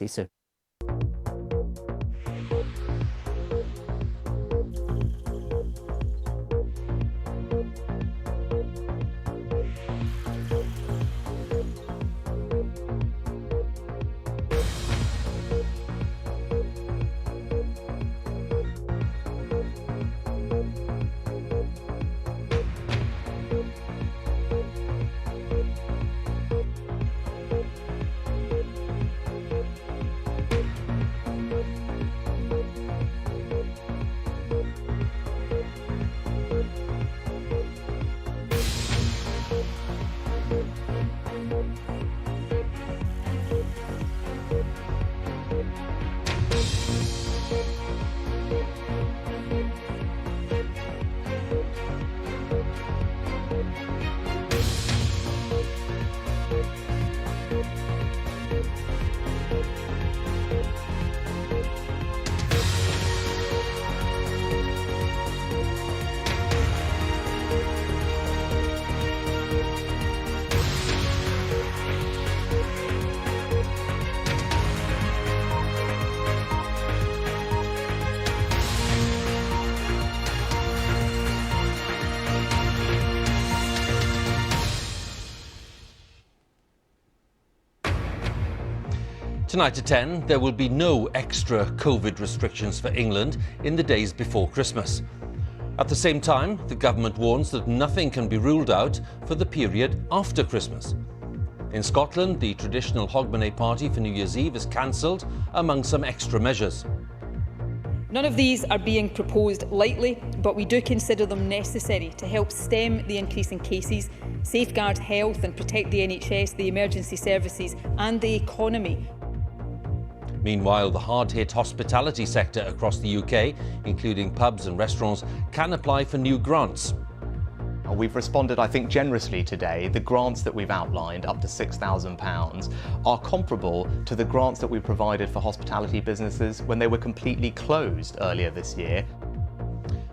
See you soon. Tonight at 10, there will be no extra COVID restrictions for England in the days before Christmas. At the same time, the government warns that nothing can be ruled out for the period after Christmas. In Scotland, the traditional Hogmanay party for New Year's Eve is cancelled, among some extra measures. None of these are being proposed lightly, but we do consider them necessary to help stem the increase in cases, safeguard health and protect the NHS, the emergency services and the economy. Meanwhile, the hard-hit hospitality sector across the UK, including pubs and restaurants, can apply for new grants. We've responded, I think, generously today. The grants that we've outlined, up to £6,000, are comparable to the grants that we provided for hospitality businesses when they were completely closed earlier this year.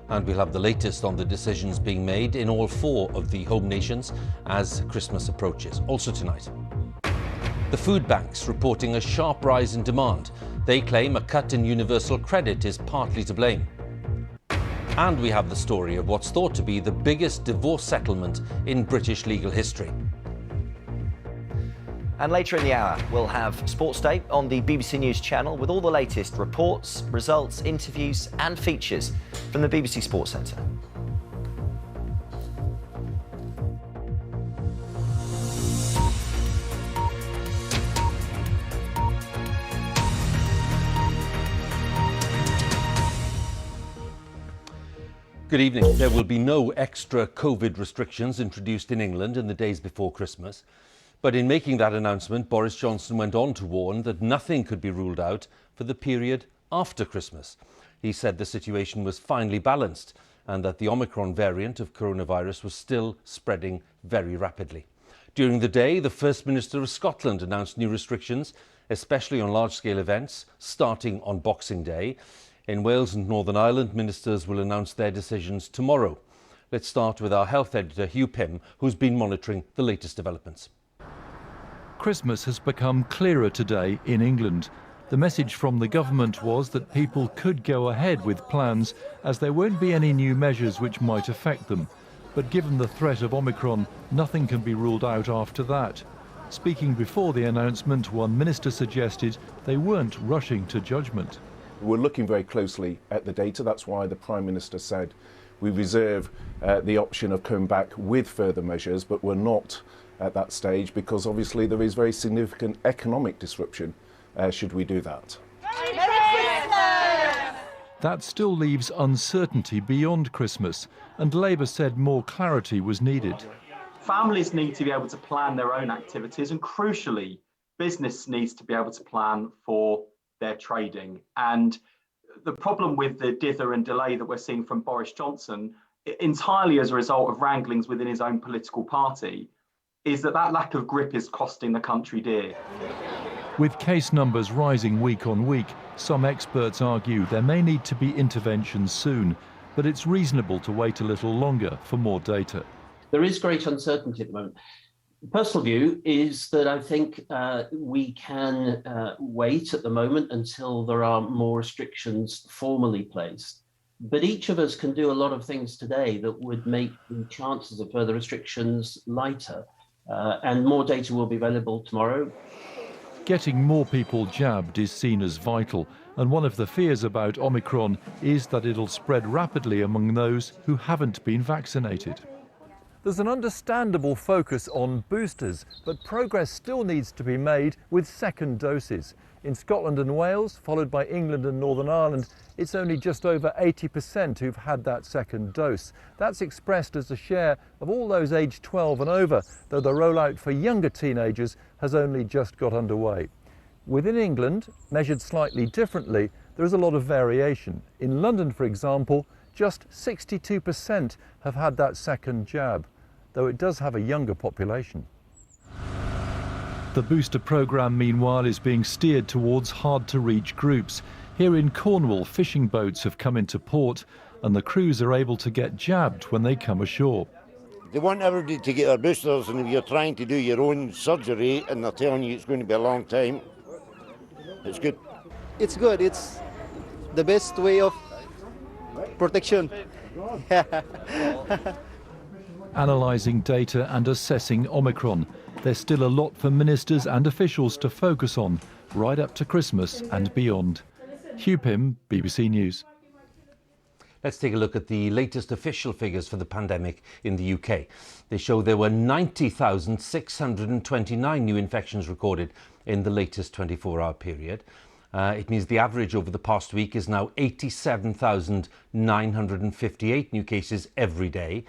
And we'll have the latest on the decisions being made in all 4 of the home nations as Christmas approaches. Also tonight, the food banks reporting a sharp rise in demand. They claim a cut in universal credit is partly to blame. And we have the story of what's thought to be the biggest divorce settlement in British legal history. And later in the hour, we'll have Sports Day on the BBC News channel with all the latest reports, results, interviews and features from the BBC Sports Centre. Good evening. There will be no extra COVID restrictions introduced in England in the days before Christmas. But in making that announcement, Boris Johnson went on to warn that nothing could be ruled out for the period after Christmas. He said the situation was finely balanced and that the Omicron variant of coronavirus was still spreading very rapidly. During the day, the First Minister of Scotland announced new restrictions, especially on large-scale events, starting on Boxing Day. In Wales and Northern Ireland, ministers will announce their decisions tomorrow. Let's start with our health editor, Huw, who's been monitoring the latest developments. Christmas has become clearer today in England. The message from the government was that people could go ahead with plans as there won't be any new measures which might affect them. But given the threat of Omicron, nothing can be ruled out after that. Speaking before the announcement, one minister suggested they weren't rushing to judgment. We're looking very closely at the data. That's why the Prime Minister said we reserve the option of coming back with further measures, but we're not at that stage because obviously there is very significant economic disruption should we do that. That still leaves uncertainty beyond Christmas, and Labour said more clarity was needed. Families need to be able to plan their own activities, and crucially, business needs to be able to plan for their trading. And the problem with the dither and delay that we're seeing from Boris Johnson, entirely as a result of wranglings within his own political party, is that lack of grip is costing the country dear. With case numbers rising week on week, some experts argue there may need to be interventions soon, but it's reasonable to wait a little longer for more data. There is great uncertainty at the moment. Personal view is that I think we can wait at the moment until there are more restrictions formally placed. But each of us can do a lot of things today that would make the chances of further restrictions lighter. And more data will be available tomorrow. Getting more people jabbed is seen as vital, and one of the fears about Omicron is that it'll spread rapidly among those who haven't been vaccinated. There's an understandable focus on boosters, but progress still needs to be made with second doses. In Scotland and Wales, followed by England and Northern Ireland, it's only just over 80% who've had that second dose. That's expressed as a share of all those aged 12 and over, though the rollout for younger teenagers has only just got underway. Within England, measured slightly differently, there is a lot of variation. In London, for example, just 62% have had that second jab, though it does have a younger population. The booster programme, meanwhile, is being steered towards hard-to-reach groups. Here in Cornwall, fishing boats have come into port and the crews are able to get jabbed when they come ashore. They want everybody to get their boosters, and if you're trying to do your own surgery and they're telling you it's going to be a long time, it's good. It's good. It's the best way of protection. Analysing data and assessing Omicron. There's still a lot for ministers and officials to focus on, right up to Christmas and beyond. Huw Pym, BBC News. Let's take a look at the latest official figures for the pandemic in the UK. They show there were 90,629 new infections recorded in the latest 24-hour period. It means the average over the past week is now 87,958 new cases every day.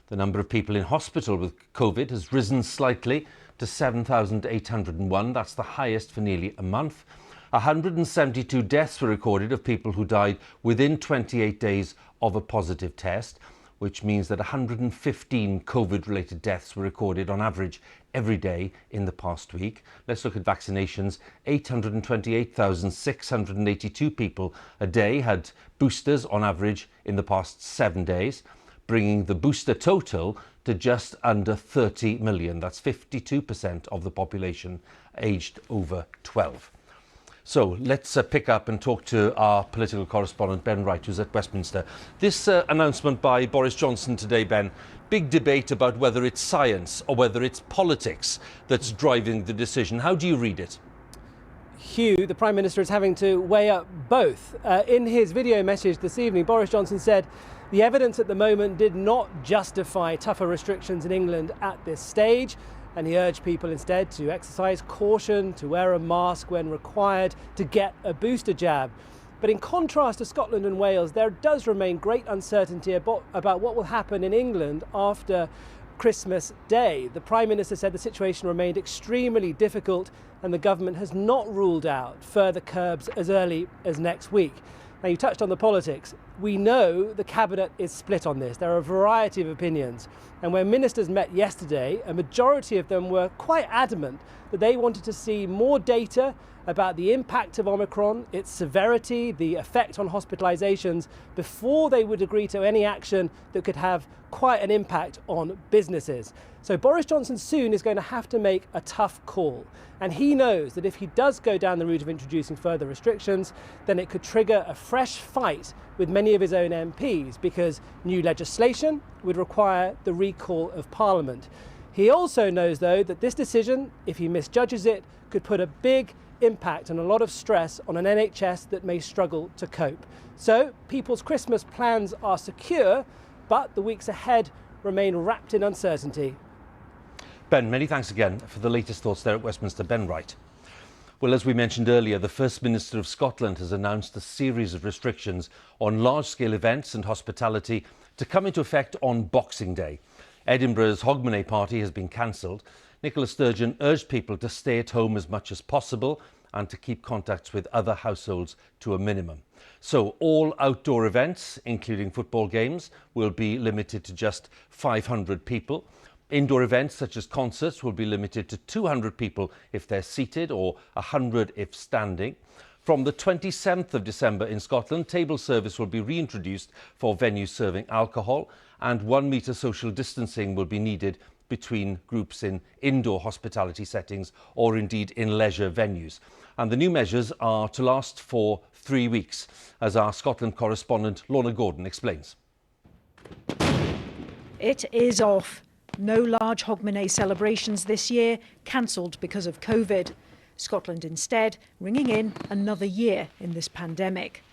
The number of people in hospital with COVID has risen slightly to 7,801. That's the highest for nearly a month. 172 deaths were recorded of people who died within 28 days of a positive test, which means that 115 COVID-related deaths were recorded on average every day in the past week. Let's look at vaccinations. 828,682 people a day had boosters on average in the past 7 days, bringing the booster total to just under 30 million. That's 52% of the population aged over 12. So let's pick up and talk to our political correspondent, Ben Wright, who's at Westminster. This announcement by Boris Johnson today, Ben, big debate about whether it's science or whether it's politics that's driving the decision. How do you read it? Huw, the Prime Minister, is having to weigh up both. In his video message this evening, Boris Johnson said the evidence at the moment did not justify tougher restrictions in England at this stage, and he urged people instead to exercise caution, to wear a mask when required, to get a booster jab. But in contrast to Scotland and Wales, there does remain great uncertainty about what will happen in England after Christmas Day. The Prime Minister said the situation remained extremely difficult and the government has not ruled out further curbs as early as next week. Now, you touched on the politics. We know the Cabinet is split on this. There are a variety of opinions. And when ministers met yesterday, a majority of them were quite adamant that they wanted to see more data about the impact of Omicron, its severity, the effect on hospitalisations, before they would agree to any action that could have quite an impact on businesses. So Boris Johnson soon is going to have to make a tough call. And he knows that if he does go down the route of introducing further restrictions, then it could trigger a fresh fight with many of his own MPs, because new legislation would require the recall of Parliament. He also knows, though, that this decision, if he misjudges it, could put a big impact and a lot of stress on an NHS that may struggle to cope. So people's Christmas plans are secure, but the weeks ahead remain wrapped in uncertainty. Ben, many thanks again for the latest thoughts there at Westminster. Ben Wright. Well, as we mentioned earlier, the First Minister of Scotland has announced a series of restrictions on large-scale events and hospitality to come into effect on Boxing Day. Edinburgh's Hogmanay party has been cancelled. Nicola Sturgeon urged people to stay at home as much as possible and to keep contacts with other households to a minimum. So all outdoor events, including football games, will be limited to just 500 people. Indoor events such as concerts will be limited to 200 people if they're seated or 100 if standing. From the 27th of December in Scotland, table service will be reintroduced for venues serving alcohol, and 1 metre social distancing will be needed between groups in indoor hospitality settings or indeed in leisure venues. And the new measures are to last for 3 weeks, as our Scotland correspondent Lorna Gordon explains. It is off. No large Hogmanay celebrations this year, cancelled because of COVID. Scotland instead ringing in another year in this pandemic.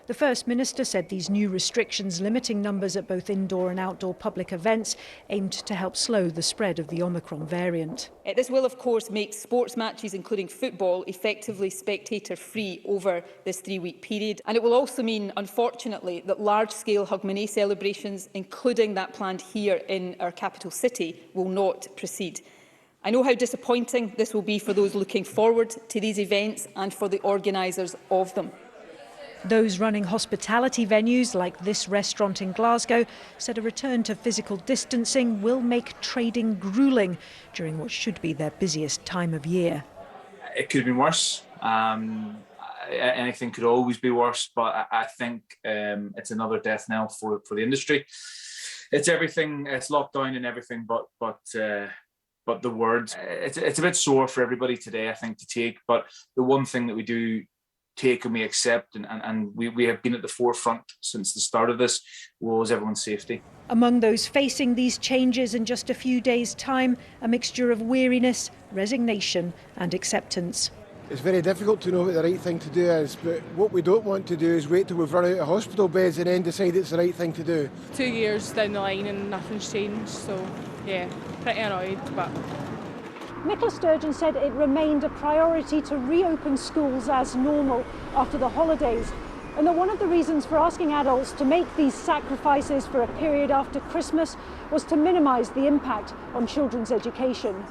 The First Minister said these new restrictions limiting numbers at both indoor and outdoor public events aimed to help slow the spread of the Omicron variant. This will, of course, make sports matches, including football, effectively spectator-free over this 3-week period. And it will also mean, unfortunately, that large-scale Hogmanay celebrations, including that planned here in our capital city, will not proceed. I know how disappointing this will be for those looking forward to these events and for the organisers of them. Those running hospitality venues like this restaurant in Glasgow said a return to physical distancing will make trading gruelling during what should be their busiest time of year. It could have been worse. Anything could always be worse, but I think it's another death knell for the industry. It's everything. It's lockdown and everything, but the words. It's a bit sore for everybody today, I think, to take. But the one thing that we do take and we accept, and we have been at the forefront since the start of this, was everyone's safety. Among those facing these changes in just a few days' time, a mixture of weariness, resignation and acceptance. It's very difficult to know what the right thing to do is, but what we don't want to do is wait till we've run out of hospital beds and then decide it's the right thing to do. 2 years down the line and nothing's changed, so yeah, pretty annoyed, but... Nicola Sturgeon said it remained a priority to reopen schools as normal after the holidays, and that one of the reasons for asking adults to make these sacrifices for a period after Christmas was to minimise the impact on children's education.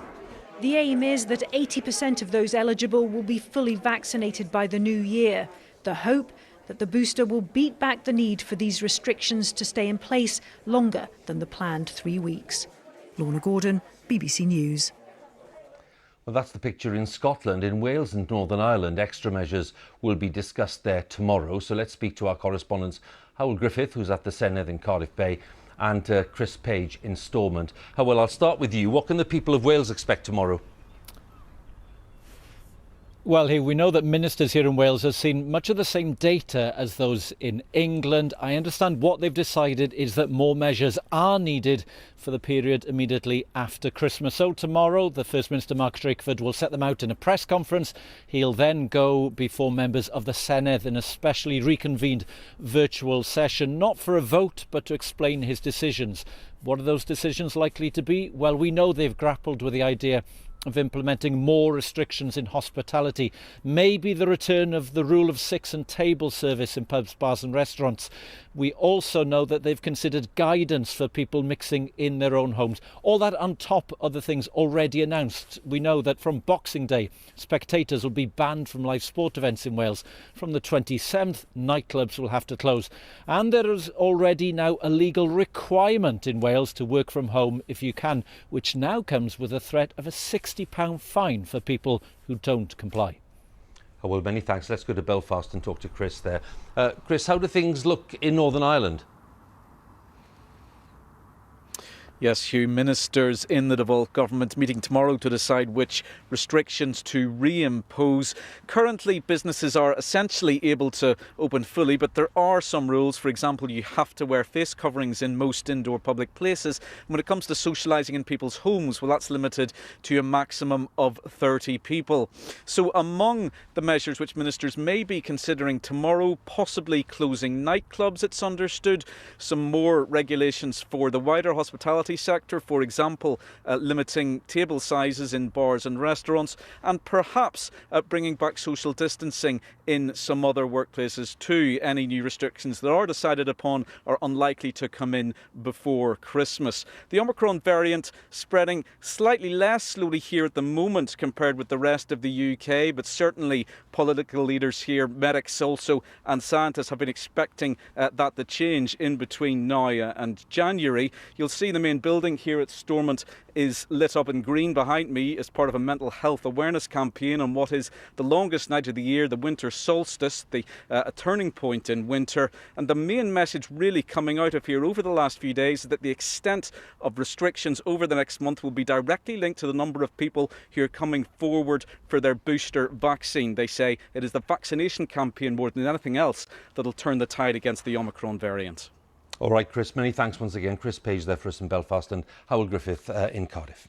The aim is that 80% of those eligible will be fully vaccinated by the new year. The hope that the booster will beat back the need for these restrictions to stay in place longer than the planned 3 weeks. Lorna Gordon, BBC News. Well, that's the picture in Scotland. In Wales and Northern Ireland, extra measures will be discussed there tomorrow. So let's speak to our correspondents, Huw Griffith, who's at the Senedd in Cardiff Bay, and Chris Page in Stormont. Huw, I'll start with you. What can the people of Wales expect tomorrow? Well, Huw, we know that ministers here in Wales have seen much of the same data as those in England. I understand what they've decided is that more measures are needed for the period immediately after Christmas. So tomorrow, the First Minister, Mark Drakeford, will set them out in a press conference. He'll then go before members of the Senedd in a specially reconvened virtual session, not for a vote, but to explain his decisions. What are those decisions likely to be? Well, we know they've grappled with the idea of implementing more restrictions in hospitality, maybe the return of the rule of 6 and table service in pubs, bars and restaurants. We also know that they've considered guidance for people mixing in their own homes. All that on top of the things already announced. We know that from Boxing Day, spectators will be banned from live sport events in Wales. From the 27th, nightclubs will have to close. And there is already now a legal requirement in Wales to work from home if you can, which now comes with a threat of a £60 fine for people who don't comply. Oh, well, many thanks. Let's go to Belfast and talk to Chris there. Chris, how do things look in Northern Ireland? Yes, Huw, ministers in the devolved government meeting tomorrow to decide which restrictions to reimpose. Currently, businesses are essentially able to open fully, but there are some rules. For example, you have to wear face coverings in most indoor public places. And when it comes to socialising in people's homes, well, that's limited to a maximum of 30 people. So among the measures which ministers may be considering tomorrow, possibly closing nightclubs, it's understood, some more regulations for the wider hospitality sector, for example, limiting table sizes in bars and restaurants, and perhaps bringing back social distancing in some other workplaces too. Any new restrictions that are decided upon are unlikely to come in before Christmas. The Omicron variant spreading slightly less slowly here at the moment compared with the rest of the UK, but certainly political leaders here, medics also, and scientists have been expecting that to change in between now and January. You'll see the main main building here at Stormont is lit up in green behind me as part of a mental health awareness campaign on what is the longest night of the year, the winter solstice, a turning point in winter. And the main message really coming out of here over the last few days is that the extent of restrictions over the next month will be directly linked to the number of people who are coming forward for their booster vaccine. They say it is the vaccination campaign more than anything else that'll turn the tide against the Omicron variant. All right, Chris, many thanks once again. Chris Page there for us in Belfast and Hywel Griffith in Cardiff.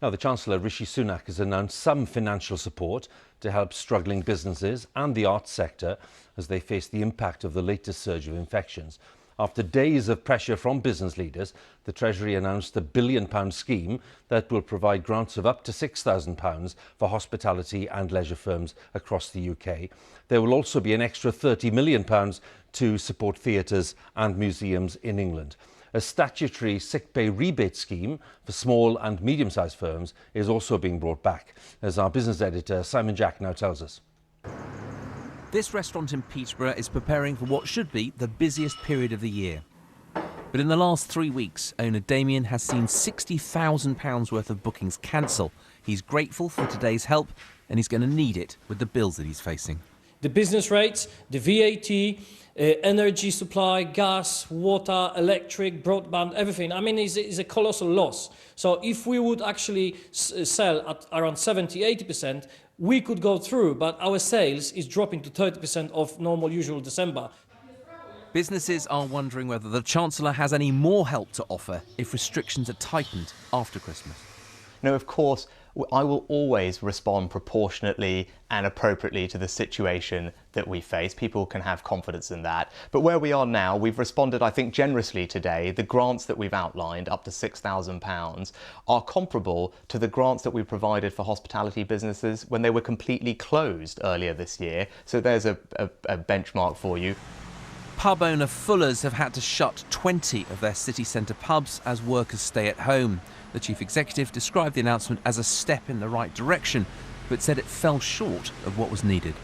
Now, the Chancellor, Rishi Sunak, has announced some financial support to help struggling businesses and the arts sector as they face the impact of the latest surge of infections. After days of pressure from business leaders, the Treasury announced a £1 billion scheme that will provide grants of up to £6,000 for hospitality and leisure firms across the UK. There will also be an extra £30 million to support theatres and museums in England. A statutory sick pay rebate scheme for small and medium-sized firms is also being brought back, as our business editor Simon Jack now tells us. This restaurant in Peterborough is preparing for what should be the busiest period of the year. But in the last 3 weeks, owner Damien has seen £60,000 worth of bookings cancel. He's grateful for today's help and he's going to need it with the bills that he's facing. The business rates, the VAT, energy supply, gas, water, electric, broadband, everything. I mean, it's a colossal loss. So if we would actually sell at around 70-80%, we could go through, but our sales is dropping to 30% of normal usual December. Businesses are wondering whether the Chancellor has any more help to offer if restrictions are tightened after Christmas. No, of course, I will always respond proportionately and appropriately to the situation that we face. People can have confidence in that. But where we are now, we've responded, I think, generously today. The grants that we've outlined, up to £6,000, are comparable to the grants that we provided for hospitality businesses when they were completely closed earlier this year. So there's a benchmark for you. Pub owner Fuller's have had to shut 20 of their city centre pubs as workers stay at home. The chief executive described the announcement as a step in the right direction, but said it fell short of what was needed.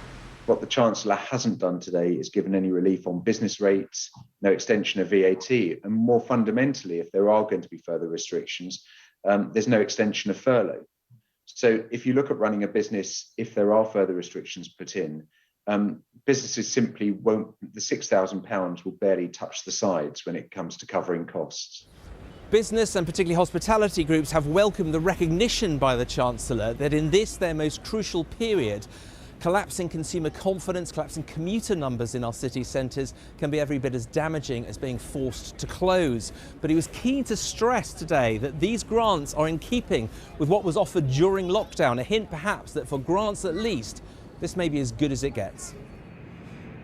What the Chancellor hasn't done today is given any relief on business rates, no extension of VAT, and more fundamentally, if there are going to be further restrictions, there's no extension of furlough. So if you look at running a business, if there are further restrictions put in, businesses simply won't, the £6,000 will barely touch the sides when it comes to covering costs. Business and particularly hospitality groups have welcomed the recognition by the Chancellor that in this, their most crucial period, collapsing consumer confidence, collapsing commuter numbers in our city centres can be every bit as damaging as being forced to close. But he was keen to stress today that these grants are in keeping with what was offered during lockdown, a hint perhaps that for grants at least, this may be as good as it gets.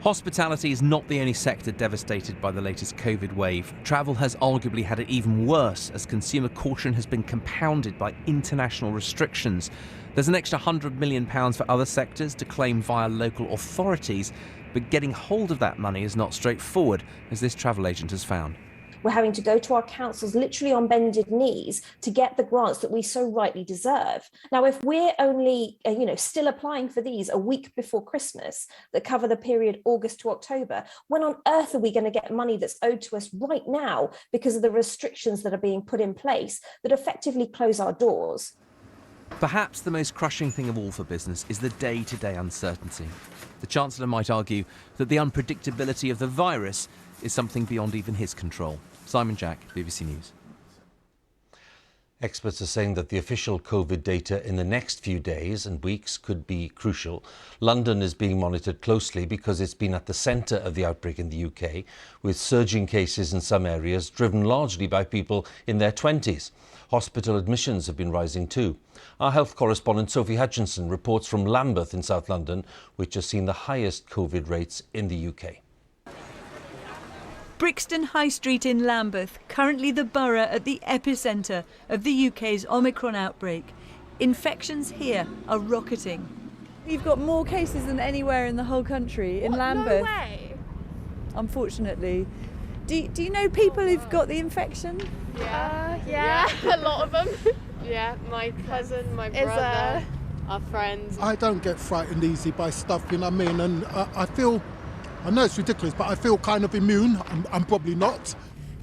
Hospitality is not the only sector devastated by the latest COVID wave. Travel has arguably had it even worse as consumer caution has been compounded by international restrictions. There's an extra £100 million for other sectors to claim via local authorities, but getting hold of that money is not straightforward, as this travel agent has found. We're having to go to our councils literally on bended knees to get the grants that we so rightly deserve. Now, if we're only, still applying for these a week before Christmas that cover the period August to October, when on earth are we going to get money that's owed to us right now because of the restrictions that are being put in place that effectively close our doors? Perhaps the most crushing thing of all for business is the day-to-day uncertainty. The Chancellor might argue that the unpredictability of the virus is something beyond even his control. Simon Jack, BBC News. Experts are saying that the official COVID data in the next few days and weeks could be crucial. London is being monitored closely because it's been at the centre of the outbreak in the UK, with surging cases in some areas driven largely by people in their 20s. Hospital admissions have been rising too. Our health correspondent Sophie Hutchinson reports from Lambeth in South London, which has seen the highest COVID rates in the UK. Brixton High Street in Lambeth, currently the borough at the epicentre of the UK's Omicron outbreak. Infections here are rocketing. You've got more cases than anywhere in the whole country in Lambeth. No way! Unfortunately. Do you know people who've got the infection? Yeah, a lot of them. Yeah, my cousin, my brother, our friends. I don't get frightened easy by stuff, you know what I mean? And I know it's ridiculous, but I feel kind of immune. I'm probably not.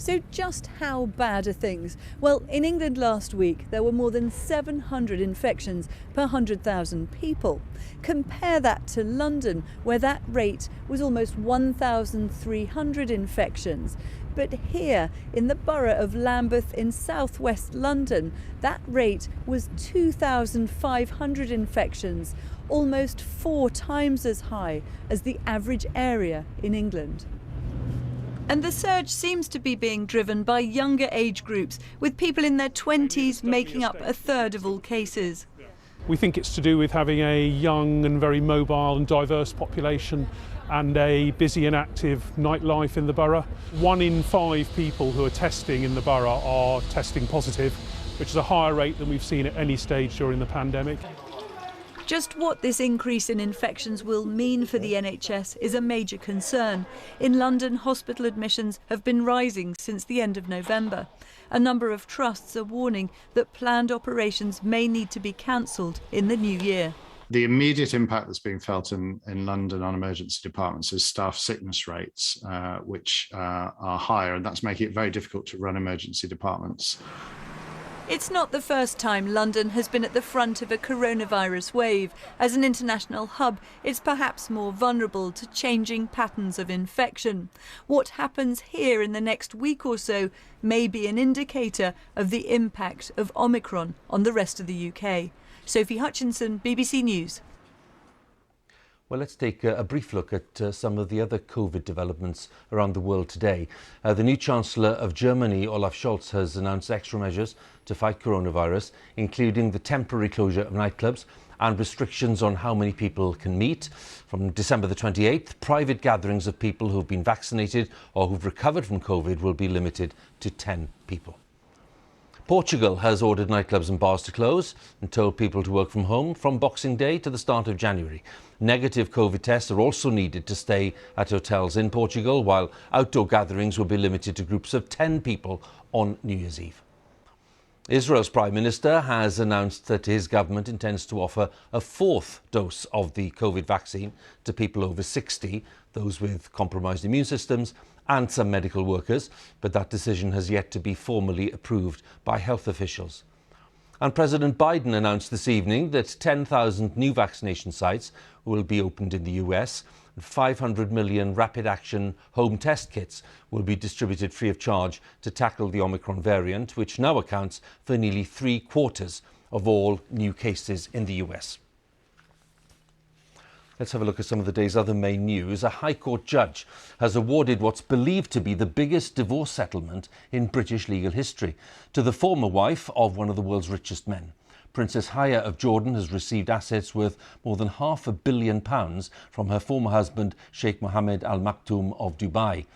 So just how bad are things? Well, in England last week, there were more than 700 infections per 100,000 people. Compare that to London, where that rate was almost 1,300 infections. But here, in the borough of Lambeth in southwest London, that rate was 2,500 infections, almost 4 times as high as the average area in England. And the surge seems to be being driven by younger age groups, with people in their 20s making up a third of all cases. We think it's to do with having a young and very mobile and diverse population and a busy and active nightlife in the borough. 1 in 5 people who are testing in the borough are testing positive, which is a higher rate than we've seen at any stage during the pandemic. Just what this increase in infections will mean for the NHS is a major concern. In London, hospital admissions have been rising since the end of November. A number of trusts are warning that planned operations may need to be cancelled in the new year. The immediate impact that's being felt in London on emergency departments is staff sickness rates, which are higher, and that's making it very difficult to run emergency departments. It's not the first time London has been at the front of a coronavirus wave. As an international hub, it's perhaps more vulnerable to changing patterns of infection. What happens here in the next week or so may be an indicator of the impact of Omicron on the rest of the UK. Sophie Hutchinson, BBC News. Well, let's take a brief look at some of the other COVID developments around the world today. The new Chancellor of Germany, Olaf Scholz, has announced extra measures to fight coronavirus, including the temporary closure of nightclubs and restrictions on how many people can meet. From December the 28th, private gatherings of people who've been vaccinated or who've recovered from COVID will be limited to 10 people. Portugal has ordered nightclubs and bars to close and told people to work from home from Boxing Day to the start of January. Negative COVID tests are also needed to stay at hotels in Portugal, while outdoor gatherings will be limited to groups of 10 people on New Year's Eve. Israel's Prime Minister has announced that his government intends to offer a 4th dose of the COVID vaccine to people over 60, those with compromised immune systems and some medical workers, but that decision has yet to be formally approved by health officials. And President Biden announced this evening that 10,000 new vaccination sites will be opened in the US, and 500 million rapid action home test kits will be distributed free of charge to tackle the Omicron variant, which now accounts for nearly 3/4 of all new cases in the US. Let's have a look at some of the day's other main news. A High Court judge has awarded what's believed to be the biggest divorce settlement in British legal history to the former wife of one of the world's richest men. Princess Haya of Jordan has received assets worth more than £500 million from her former husband, Sheikh Mohammed Al Maktoum of Dubai.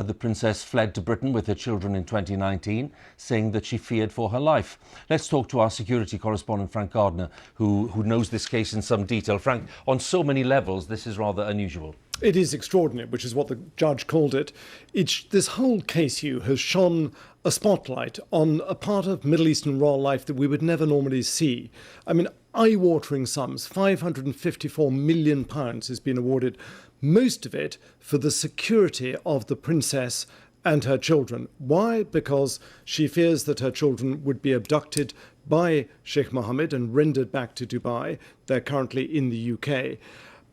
The princess fled to Britain with her children in 2019, saying that she feared for her life. Let's talk to our security correspondent, Frank Gardner, who knows this case in some detail. Frank, on so many levels, this is rather unusual. It is extraordinary, which is what the judge called it. This whole case, Huw, has shone a spotlight on a part of Middle Eastern royal life that we would never normally see. I mean, eye-watering sums. £554 million has been awarded, most of it for the security of the princess and her children. Why? Because she fears that her children would be abducted by Sheikh Mohammed and rendered back to Dubai. They're currently in the UK.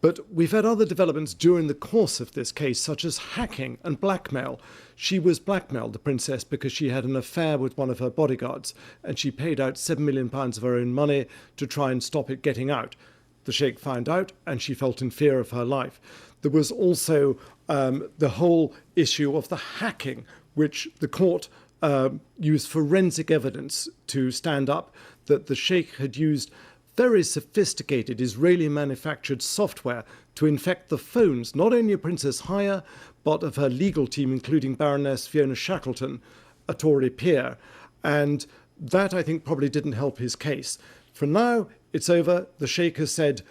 But we've had other developments during the course of this case, such as hacking and blackmail. She was blackmailed, the princess, because she had an affair with one of her bodyguards, and she paid out £7 million of her own money to try and stop it getting out. The sheikh found out, and she felt in fear of her life. There was also the whole issue of the hacking, which the court used forensic evidence to stand up that the sheikh had used very sophisticated Israeli-manufactured software to infect the phones, not only of Princess Haya, but of her legal team, including Baroness Fiona Shackleton, a Tory peer. And that, I think, probably didn't help his case. For now, it's over. The sheikh has said,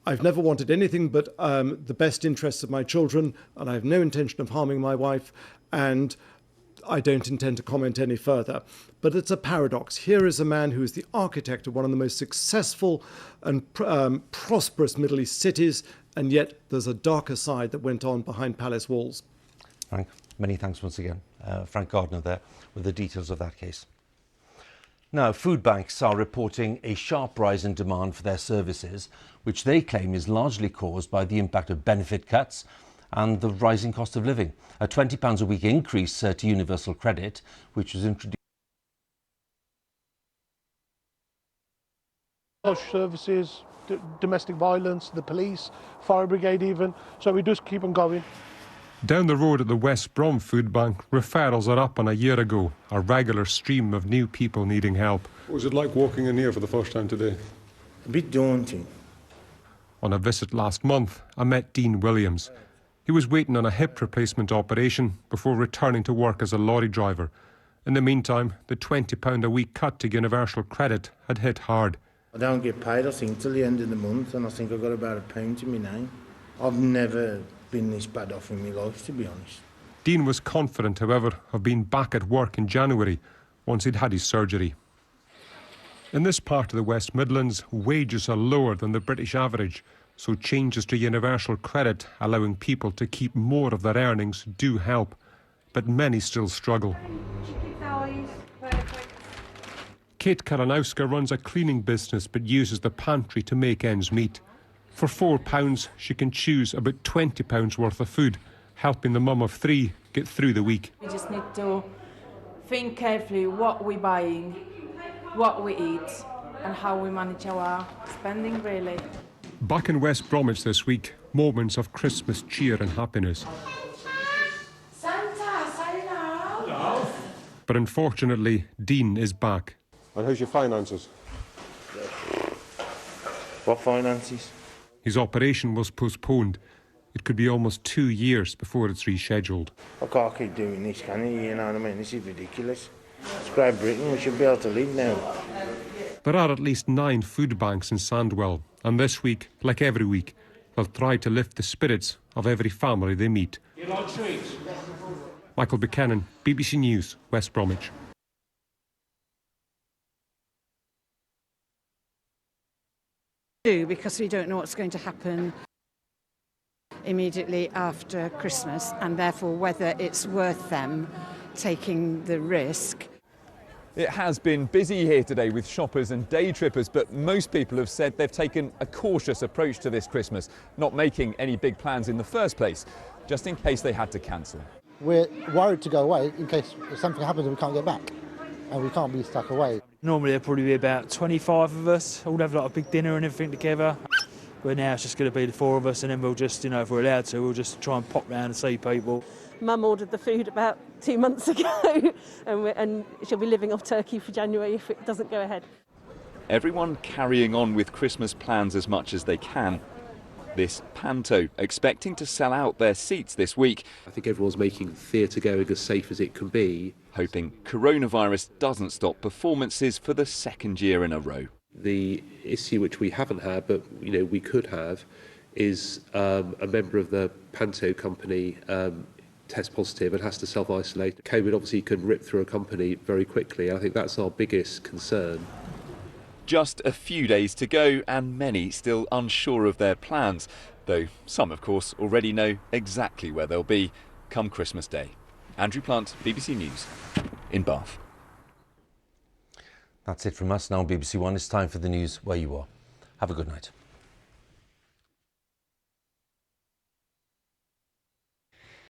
I've never wanted anything but the best interests of my children, and I have no intention of harming my wife, and I don't intend to comment any further. But it's a paradox. Here is a man who is the architect of one of the most successful and prosperous Middle East cities, and yet there's a darker side that went on behind palace walls. Frank, many thanks once again. Frank Gardner there with the details of that case. Now, food banks are reporting a sharp rise in demand for their services, which they claim is largely caused by the impact of benefit cuts and the rising cost of living. A £20 a week increase to universal credit, which was introduced. Social services, domestic violence, the police, fire brigade even, so we just keep on going. Down the road at the West Brom Food Bank, referrals are up on a year ago, a regular stream of new people needing help. What was it like walking in here for the first time today? A bit daunting. On a visit last month, I met Dean Williams. He was waiting on a hip replacement operation before returning to work as a lorry driver. In the meantime, the £20 a week cut to universal credit had hit hard. I don't get paid, I think, till the end of the month, and I think I've got about £1 to my name. I've never been this bad off in my life, to be honest. Dean was confident, however, of being back at work in January, once he'd had his surgery. In this part of the West Midlands, wages are lower than the British average, so changes to universal credit allowing people to keep more of their earnings do help. But many still struggle. Kate Karanowska runs a cleaning business but uses the pantry to make ends meet. For £4, she can choose about £20 worth of food, helping the mum of 3 get through the week. We just need to think carefully what we're buying, what we eat, and how we manage our spending, really. Back in West Bromwich this week, moments of Christmas cheer and happiness. Santa, say now. But unfortunately, Dean is back. And how's your finances? What finances? His operation was postponed. It could be almost 2 years before it's rescheduled. I can't keep doing this, can you? You know what I mean? This is ridiculous. It's Great Britain, we should be able to live now. There are at least 9 food banks in Sandwell, and this week, like every week, they'll try to lift the spirits of every family they meet. You like treats? Michael Buchanan, BBC News, West Bromwich. Because we don't know what's going to happen immediately after Christmas, and therefore whether it's worth them taking the risk. It has been busy here today with shoppers and day trippers, but most people have said they've taken a cautious approach to this Christmas, not making any big plans in the first place, just in case they had to cancel. We're worried to go away in case something happens and we can't get back, and we can't be stuck away. Normally there'll probably be about 25 of us, all have like a big dinner and everything together. But now it's just going to be the 4 of us, and then we'll just, if we're allowed to, we'll just try and pop round and see people. Mum ordered the food about 2 months ago, and she'll be living off turkey for January if it doesn't go ahead. Everyone carrying on with Christmas plans as much as they can. This panto expecting to sell out their seats this week. I think everyone's making theatre going as safe as it can be. Hoping coronavirus doesn't stop performances for the 2nd year in a row. The issue which we haven't had, but we could have, is a member of the panto company tests positive and has to self-isolate. COVID obviously can rip through a company very quickly. I think that's our biggest concern. Just a few days to go and many still unsure of their plans, though some of course already know exactly where they'll be come Christmas Day. Andrew Plant, BBC News in Bath. That's it from us now on BBC One. It's time for the news where you are. Have a good night.